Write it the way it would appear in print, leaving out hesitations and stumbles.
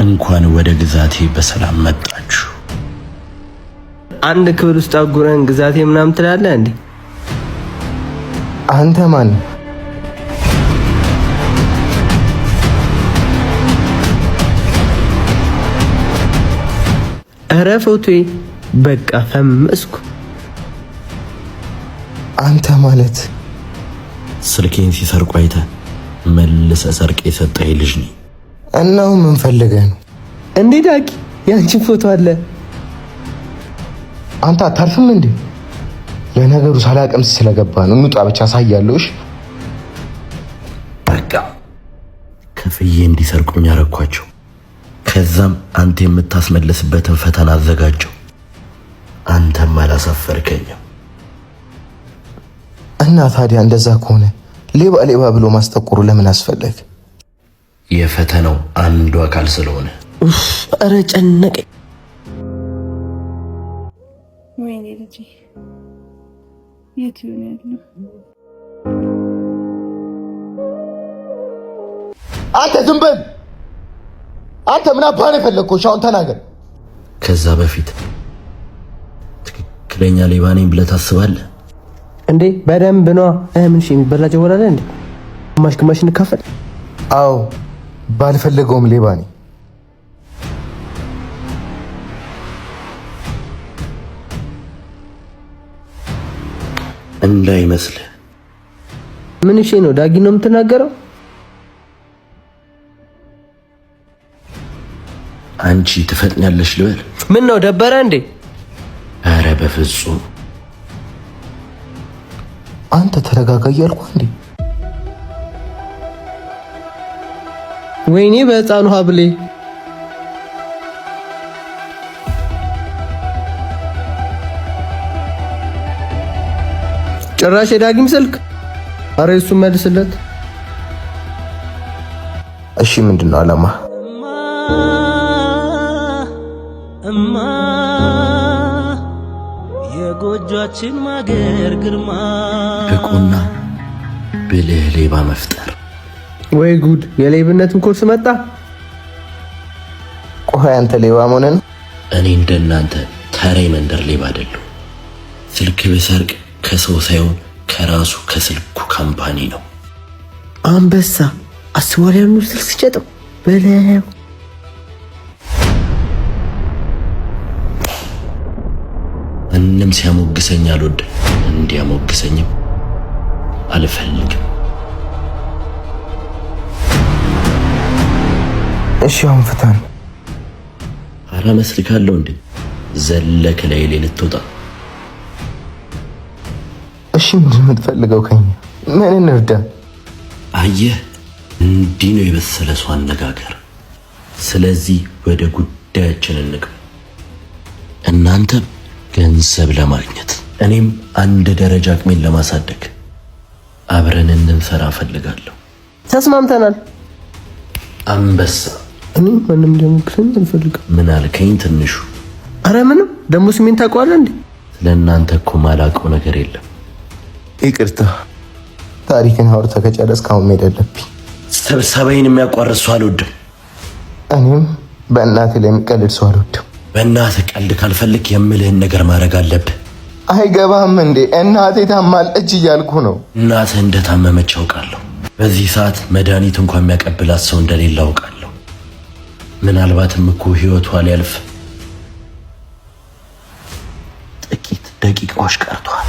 እንኳን ወደ ግዛቴ በሰላም መጣችሁ። አንድ ክፍል ውስጥ አጉረን ግዛቴ ምናምን ትላለህ እንዴ? አንተ ማን? ኧረ ፎቶዬ በቃ ፈመስኩ። አንተ ማለት ስልኬን ሲሰርቁ አይተህ መልሰህ ሰርቄ የሰጠኝ ልጅ ነኝ። እናው ምን ፈልገህ ነው እንዴ? ዳጊ ያንቺን ፎቶ አለ። አንተ አታርፍም እንዴ? ለነገሩ ሳላቀምስ ስለገባ ነው። እንውጣ ብቻ ሳያለሽ። በቃ ከፍዬ እንዲሰርቁኝ አረኳቸው። ከዛም አንተ የምታስመለስበትን ፈተና አዘጋጀው። አንተም አላሳፈርከኝም። እና ታዲያ እንደዛ ከሆነ ሌባ ሌባ ብሎ ማስጠቆሩ ለምን አስፈለገ? የፈተናው አንዱ አካል ስለሆነ። ኧረ ጨነቀኝ። ወይኔ ልጄ የት ይሆን ያለው? አንተ ዝም በል። አንተ ምን አባህ ነው የፈለግከው? አሁን ተናገር። ከዛ በፊት ትክክለኛ ሌባ ነኝ ብለህ ታስባለህ እንዴ? በደንብ ነዋ። ምን ሺ የሚበላ ጀወራለ እንዴ? ግማሽ ግማሽ እንካፈል። አዎ ባልፈለገውም ሌባ ነኝ። እንዳይመስልህ። ምን እሺ ነው? ዳጊ ነው የምትናገረው? አንቺ ትፈጥኛለሽ ልበል? ምን ነው ደበረ እንዴ? ኧረ በፍጹም። አንተ ተረጋጋ እያልኩ እንዴ? ወይኔ በህፃኑ ሀብሌ። ጭራሽ የዳጊም ስልክ። አረ እሱ መልስለት። እሺ ምንድነው አላማ? እማ የጎጆአችን ማገር ግርማ ብቁና ብልህ ሌባ መፍጠር። ወይ ጉድ! የሌብነትን ኮርስ መጣ። ቆይ አንተ ሌባ መሆን ነው? እኔ እንደናንተ ተራ መንደር ሌባ አይደለሁ። ስልክ ብሰርቅ ከሰው ሳይሆን ከራሱ ከስልኩ ካምፓኒ ነው። አንበሳ አስዋሊያኑ ስልክ ሲጨጠው በለው። ምንም ሲያሞግሰኝ አልወድም፣ እንዲያሞግሰኝም አልፈልግም። እሺ አሁን ፍታን። አራ መስልካለሁ እንዴ? ዘለክ ላይ ልትወጣ? እሺ ምንድን ነው የምትፈልገው ከኛ? ምን እንርዳ? አየህ እንዲህ ነው የበሰለ ሰው አነጋገር። ስለዚህ ወደ ጉዳያችን እንግባ። እናንተም ገንዘብ ለማግኘት እኔም አንድ ደረጃ አቅሜን ለማሳደግ አብረን እንሰራ እፈልጋለሁ። ተስማምተናል። አንበሳ እኔ ምንም እንደምክሰኝ አልፈልግም። ምን አልከኝ ትንሹ? አረ ምንም። ደሞ ስሜን ታውቀዋለህ እንዴ? ስለእናንተ እኮ ማላውቀው ነገር የለም። ይቅርታ። ታሪክን አውርተህ ከጨረስክ አሁን መሄድ አለብኝ። ስብሰባዬን የሚያቋርጥ ሰው አልወድም። እኔም በእናቴ ላይ የሚቀልድ ሰው አልወድም። በእናትህ ቀልድ ካልፈልግ የምልህን ነገር ማድረግ አለብህ። አይገባም እንዴ? እናቴ ታማለች እያልኩ ነው። እናትህ እንደታመመች አውቃለሁ። በዚህ ሰዓት መድኃኒት እንኳን የሚያቀብላት ሰው እንደሌለ አውቃለሁ። ምናልባትም እኮ ህይወቷ ሊያልፍ ጥቂት ደቂቃዎች ቀርቷል።